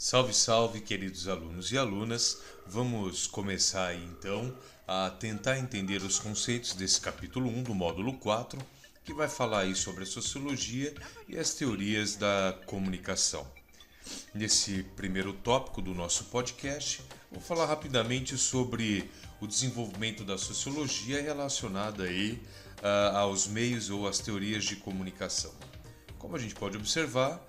Salve, salve, queridos alunos e alunas. Vamos começar aí então a tentar entender os conceitos desse capítulo 1 do módulo 4, que vai falar aí sobre a sociologia e as teorias da comunicação. Nesse primeiro tópico do nosso podcast, vou falar rapidamente sobre o desenvolvimento da sociologia relacionada aí aos meios ou às teorias de comunicação. Como a gente pode observar,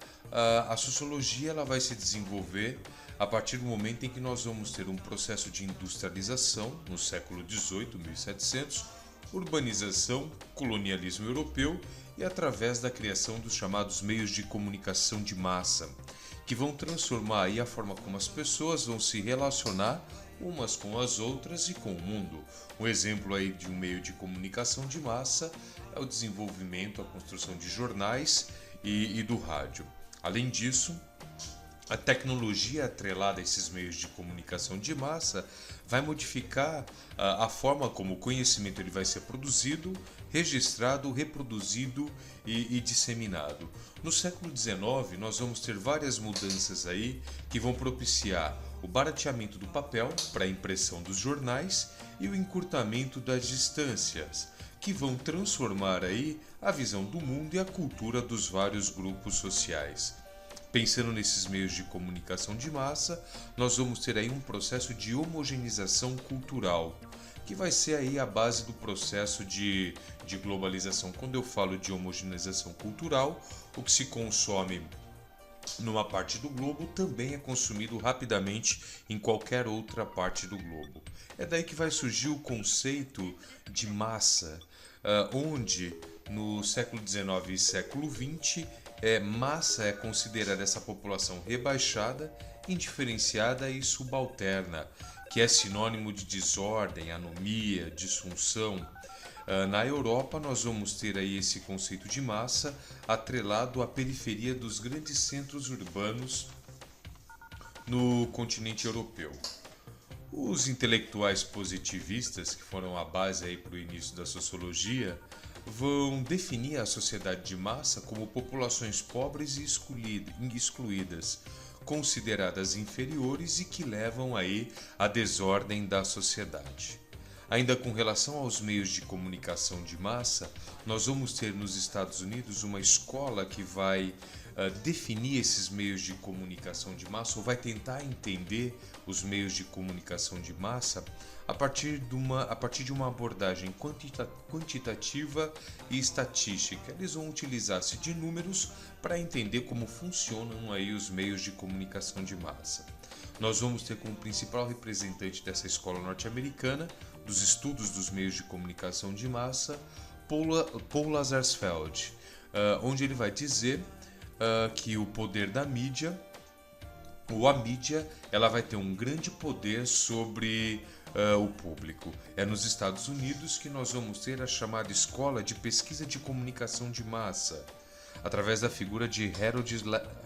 a sociologia ela vai se desenvolver a partir do momento em que nós vamos ter um processo de industrialização no século XVIII, 1700, urbanização, colonialismo europeu e através da criação dos chamados meios de comunicação de massa, que vão transformar aí a forma como as pessoas vão se relacionar umas com as outras e com o mundo. Um exemplo aí de um meio de comunicação de massa é o desenvolvimento, a construção de jornais e do rádio. Além disso, a tecnologia atrelada a esses meios de comunicação de massa vai modificar a forma como o conhecimento ele vai ser produzido, registrado, reproduzido e disseminado. No século XIX, nós vamos ter várias mudanças aí que vão propiciar o barateamento do papel para a impressão dos jornais e o encurtamento das distâncias, que vão transformar aí a visão do mundo e a cultura dos vários grupos sociais. Pensando nesses meios de comunicação de massa, nós vamos ter aí um processo de homogeneização cultural, que vai ser aí a base do processo de globalização. Quando eu falo de homogeneização cultural, o que se consome numa parte do globo também é consumido rapidamente em qualquer outra parte do globo. É daí que vai surgir o conceito de massa, onde no século XIX e século XX massa é considerada essa população rebaixada, indiferenciada e subalterna, que é sinônimo de desordem, anomia, disfunção. Na Europa, nós vamos ter aí esse conceito de massa atrelado à periferia dos grandes centros urbanos no continente europeu. Os intelectuais positivistas, que foram a base aí para o início da sociologia, vão definir a sociedade de massa como populações pobres e excluídas, consideradas inferiores e que levam aí à desordem da sociedade. Ainda com relação aos meios de comunicação de massa, nós vamos ter nos Estados Unidos uma escola que vai definir esses meios de comunicação de massa, ou vai tentar entender os meios de comunicação de massa a partir de uma abordagem quantitativa e estatística. Eles vão utilizar-se de números para entender como funcionam aí os meios de comunicação de massa. Nós vamos ter como principal representante dessa escola norte-americana dos estudos dos meios de comunicação de massa, Paul Lazarsfeld, onde ele vai dizer que o poder da mídia, ou a mídia, ela vai ter um grande poder sobre o público. É nos Estados Unidos que nós vamos ter a chamada Escola de Pesquisa de Comunicação de Massa, através da figura de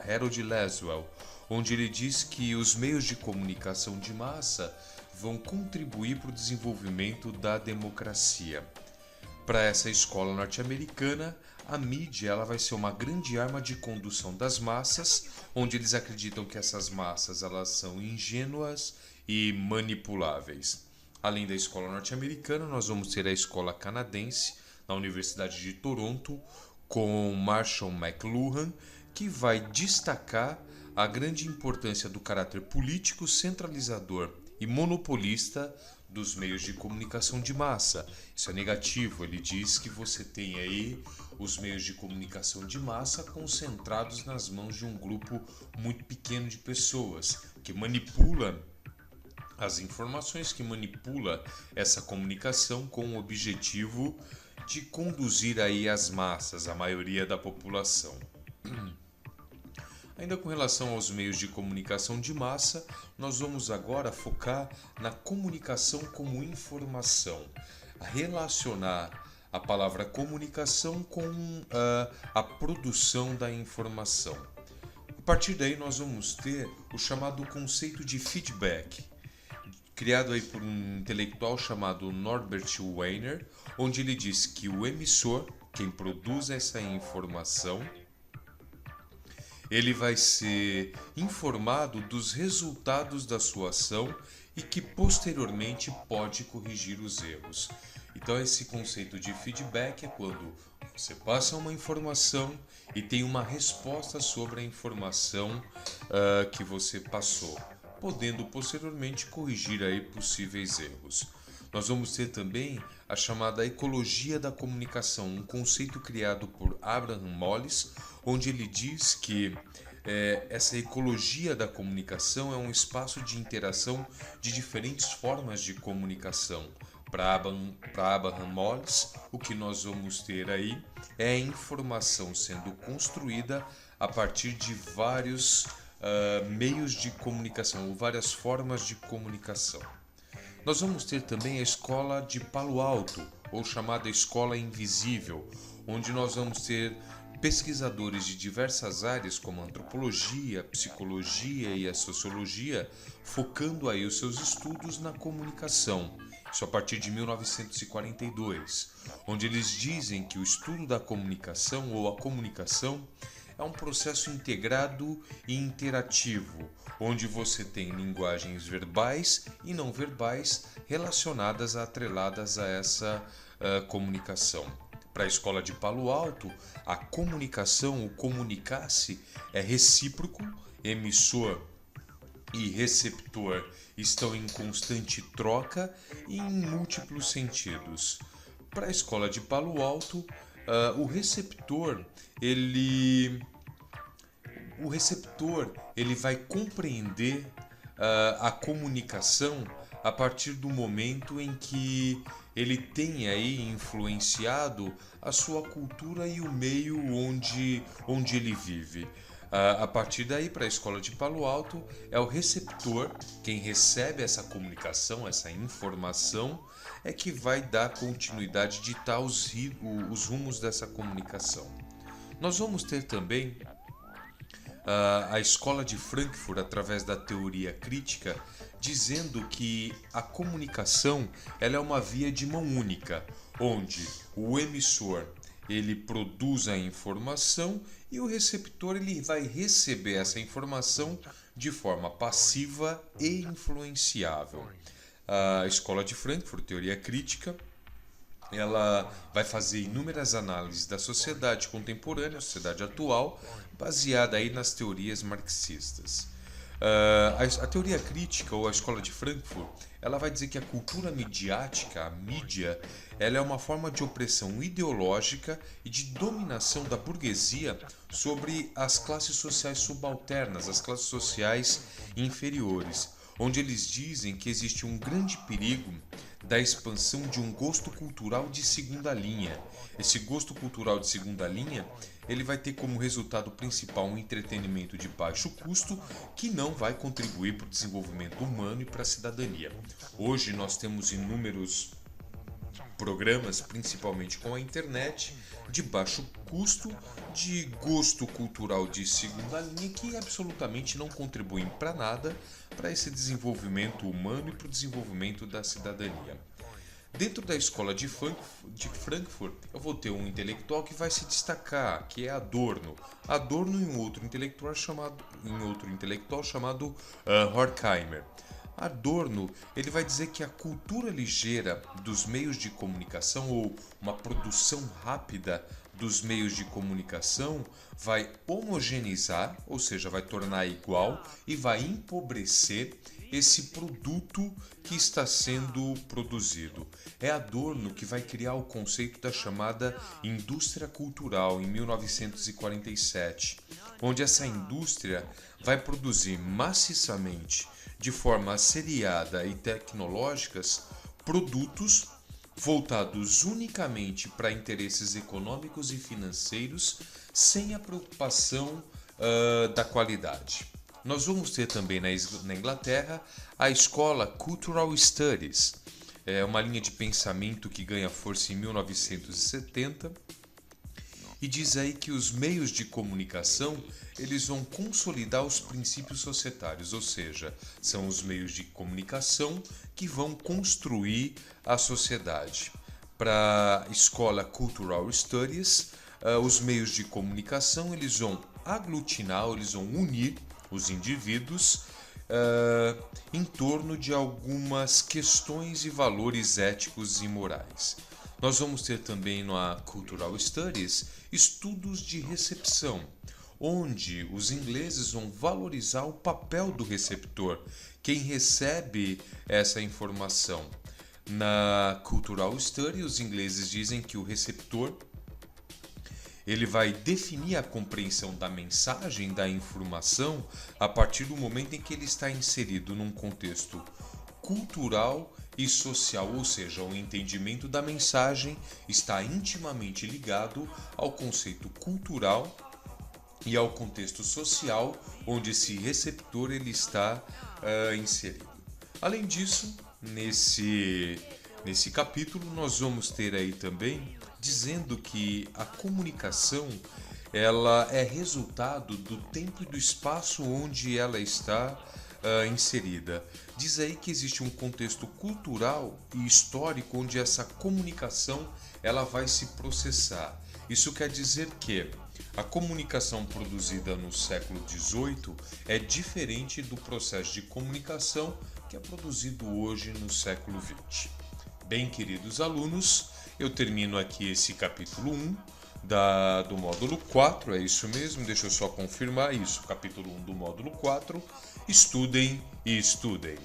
Harold Laswell, onde ele diz que os meios de comunicação de massa vão contribuir para o desenvolvimento da democracia. Para essa escola norte-americana, a mídia ela vai ser uma grande arma de condução das massas, onde eles acreditam que essas massas elas são ingênuas e manipuláveis. Além da escola norte-americana, nós vamos ter a escola canadense, na Universidade de Toronto, com Marshall McLuhan, que vai destacar a grande importância do caráter político, centralizador e monopolista dos meios de comunicação de massa. Isso é negativo, ele diz que você tem aí os meios de comunicação de massa concentrados nas mãos de um grupo muito pequeno de pessoas, que manipula as informações, que manipula essa comunicação com o objetivo de conduzir aí as massas, a maioria da população. Ainda com relação aos meios de comunicação de massa, nós vamos agora focar na comunicação como informação, relacionar a palavra comunicação com a produção da informação. A partir daí nós vamos ter o chamado conceito de feedback, criado aí por um intelectual chamado Norbert Wiener, onde ele diz que o emissor, quem produz essa informação, ele vai ser informado dos resultados da sua ação e que posteriormente pode corrigir os erros. Então, esse conceito de feedback é quando você passa uma informação e tem uma resposta sobre a informação que você passou, podendo posteriormente corrigir aí possíveis erros. Nós vamos ter também a chamada ecologia da comunicação, um conceito criado por Abraham Moles, onde ele diz que essa ecologia da comunicação é um espaço de interação de diferentes formas de comunicação. Para Abraham Moles, o que nós vamos ter aí é a informação sendo construída a partir de vários meios de comunicação, ou várias formas de comunicação. Nós vamos ter também a escola de Palo Alto, ou chamada escola invisível, onde nós vamos ter pesquisadores de diversas áreas como a antropologia, a psicologia e a sociologia, focando aí os seus estudos na comunicação. Isso a partir de 1942, onde eles dizem que o estudo da comunicação ou a comunicação é um processo integrado e interativo, onde você tem linguagens verbais e não verbais relacionadas, atreladas a essa comunicação. Para a escola de Palo Alto, a comunicação, o comunicar-se, é recíproco, emissor e receptor estão em constante troca e em múltiplos sentidos. Para a escola de Palo Alto, o receptor ele vai compreender a comunicação a partir do momento em que ele tem aí influenciado a sua cultura e o meio onde ele vive. A partir daí, para a escola de Palo Alto, é o receptor, quem recebe essa comunicação, essa informação, é que vai dar continuidade, ditar os rumos dessa comunicação. Nós vamos ter também a escola de Frankfurt, através da teoria crítica, dizendo que a comunicação ela é uma via de mão única, onde o emissor ele produz a informação e o receptor ele vai receber essa informação de forma passiva e influenciável. A escola de Frankfurt, teoria crítica, ela vai fazer inúmeras análises da sociedade contemporânea, a sociedade atual, baseada aí nas teorias marxistas. A teoria crítica, ou a escola de Frankfurt, ela vai dizer que a cultura midiática, a mídia, ela é uma forma de opressão ideológica e de dominação da burguesia sobre as classes sociais subalternas, as classes sociais inferiores, onde eles dizem que existe um grande perigo da expansão de um gosto cultural de segunda linha. Esse gosto cultural de segunda linha, ele vai ter como resultado principal um entretenimento de baixo custo que não vai contribuir para o desenvolvimento humano e para a cidadania. Hoje nós temos inúmeros programas, principalmente com a internet, de baixo custo, de gosto cultural de segunda linha, que absolutamente não contribuem para nada para esse desenvolvimento humano e para o desenvolvimento da cidadania. Dentro da escola de Frankfurt, eu vou ter um intelectual que vai se destacar, que é Adorno. Adorno e um outro intelectual chamado Horkheimer. Adorno ele vai dizer que a cultura ligeira dos meios de comunicação, ou uma produção rápida dos meios de comunicação, vai homogeneizar, ou seja, vai tornar igual e vai empobrecer esse produto que está sendo produzido. É Adorno que vai criar o conceito da chamada indústria cultural em 1947, onde essa indústria vai produzir maciçamente, de forma seriada e tecnológicas, produtos voltados unicamente para interesses econômicos e financeiros, sem a preocupação da qualidade. Nós vamos ter também na Inglaterra a escola Cultural Studies, é uma linha de pensamento que ganha força em 1970 e diz aí que os meios de comunicação eles vão consolidar os princípios societários, ou seja, são os meios de comunicação que vão construir a sociedade. Para a escola Cultural Studies, os meios de comunicação eles vão aglutinar, eles vão unir os indivíduos em torno de algumas questões e valores éticos e morais. Nós vamos ter também na Cultural Studies estudos de recepção, onde os ingleses vão valorizar o papel do receptor, quem recebe essa informação. Na Cultural Study, os ingleses dizem que o receptor ele vai definir a compreensão da mensagem, da informação, a partir do momento em que ele está inserido num contexto cultural e social, ou seja, o entendimento da mensagem está intimamente ligado ao conceito cultural e ao contexto social onde esse receptor ele está inserido. Além disso, nesse capítulo nós vamos ter aí também dizendo que a comunicação ela é resultado do tempo e do espaço onde ela está inserida. Diz aí que existe um contexto cultural e histórico onde essa comunicação ela vai se processar. Isso quer dizer que a comunicação produzida no século XVIII é diferente do processo de comunicação que é produzido hoje no século XX. Bem, queridos alunos, eu termino aqui esse capítulo 1 do módulo 4, é isso mesmo, deixa eu só confirmar isso, capítulo 1 do módulo 4, estudem e estudem.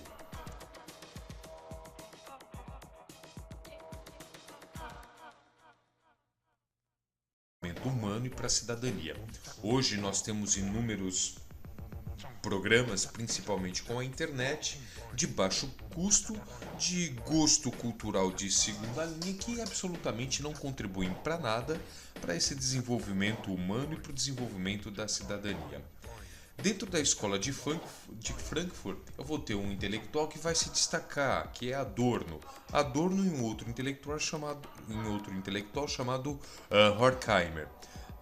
Humano e para a cidadania. Hoje nós temos inúmeros programas, principalmente com a internet, de baixo custo, de gosto cultural de segunda linha, que absolutamente não contribuem para nada para esse desenvolvimento humano e para o desenvolvimento da cidadania. Dentro da escola de Frankfurt, eu vou ter um intelectual que vai se destacar, que é Adorno. Adorno e um outro intelectual chamado Horkheimer.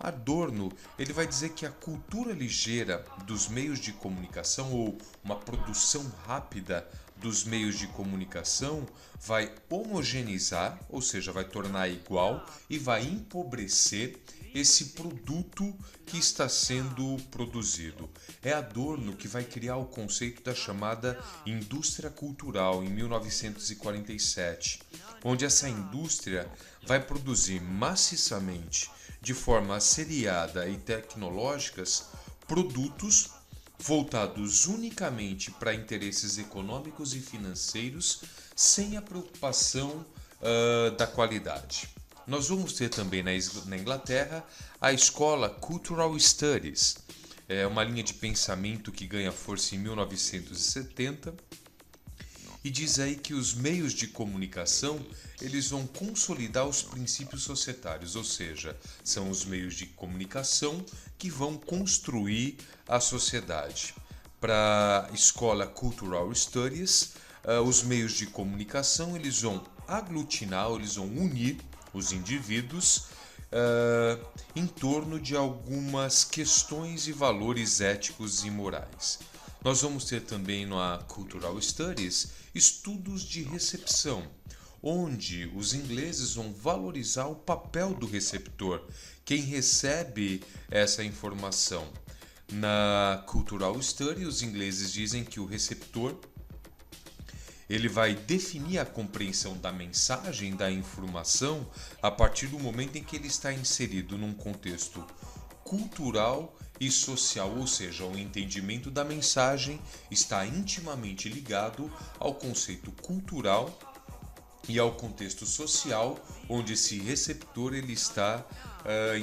Adorno ele vai dizer que a cultura ligeira dos meios de comunicação ou uma produção rápida dos meios de comunicação vai homogeneizar, ou seja, vai tornar igual e vai empobrecer esse produto que está sendo produzido. É Adorno que vai criar o conceito da chamada indústria cultural em 1947, onde essa indústria vai produzir maciçamente, de forma seriada e tecnológicas, produtos voltados unicamente para interesses econômicos e financeiros, sem a preocupação da qualidade. Nós vamos ter também na Inglaterra a escola Cultural Studies, é uma linha de pensamento que ganha força em 1970 e diz aí que os meios de comunicação eles vão consolidar os princípios societários, ou seja, são os meios de comunicação que vão construir a sociedade. Para a escola Cultural Studies, os meios de comunicação eles vão aglutinar, eles vão unir os indivíduos em torno de algumas questões e valores éticos e morais. Nós vamos ter também na Cultural Studies estudos de recepção, onde os ingleses vão valorizar o papel do receptor, quem recebe essa informação. Na Cultural Study, os ingleses dizem que o receptor ele vai definir a compreensão da mensagem, da informação, a partir do momento em que ele está inserido num contexto cultural e social, ou seja, o entendimento da mensagem está intimamente ligado ao conceito cultural e ao contexto social onde esse receptor ele está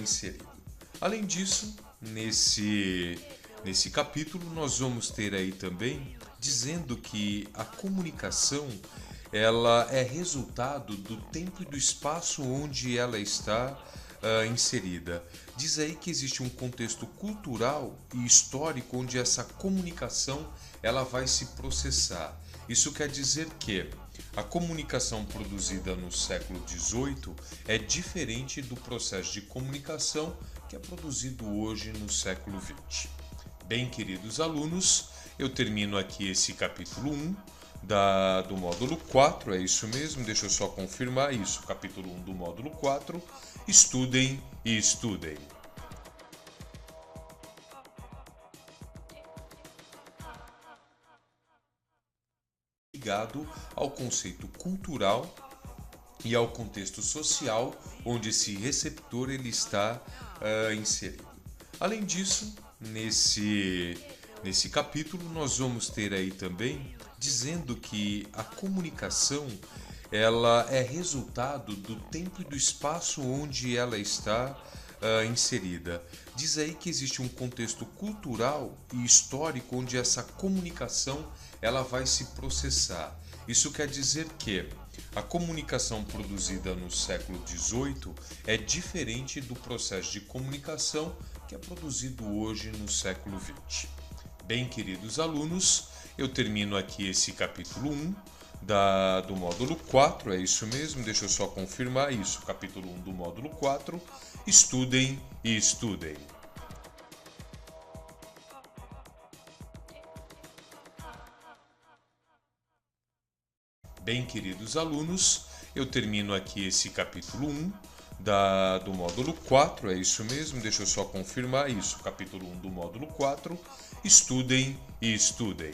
inserido. Além disso, nesse capítulo nós vamos ter aí também dizendo que a comunicação ela é resultado do tempo e do espaço onde ela está inserida. Diz aí que existe um contexto cultural e histórico onde essa comunicação ela vai se processar. Isso quer dizer que a comunicação produzida no século XVIII é diferente do processo de comunicação que é produzido hoje no século XX. Bem, queridos alunos, eu termino aqui esse capítulo 1 do módulo 4, é isso mesmo, deixa eu só confirmar isso, capítulo 1 do módulo 4, estudem e estudem. ligado ao conceito cultural e ao contexto social onde esse receptor ele está inserido. Além disso, nesse capítulo nós vamos ter aí também dizendo que a comunicação ela é resultado do tempo e do espaço onde ela está inserida. Diz aí que existe um contexto cultural e histórico onde essa comunicação ela vai se processar. Isso quer dizer que a comunicação produzida no século XVIII é diferente do processo de comunicação que é produzido hoje no século XX. Bem, queridos alunos, eu termino aqui esse capítulo 1 do módulo 4, é isso mesmo, deixa eu só confirmar isso, capítulo 1 do módulo 4, estudem e estudem. Bem, queridos alunos, eu termino aqui esse capítulo 1 do módulo 4, é isso mesmo, deixa eu só confirmar isso, capítulo 1 do módulo 4, estudem e estudem.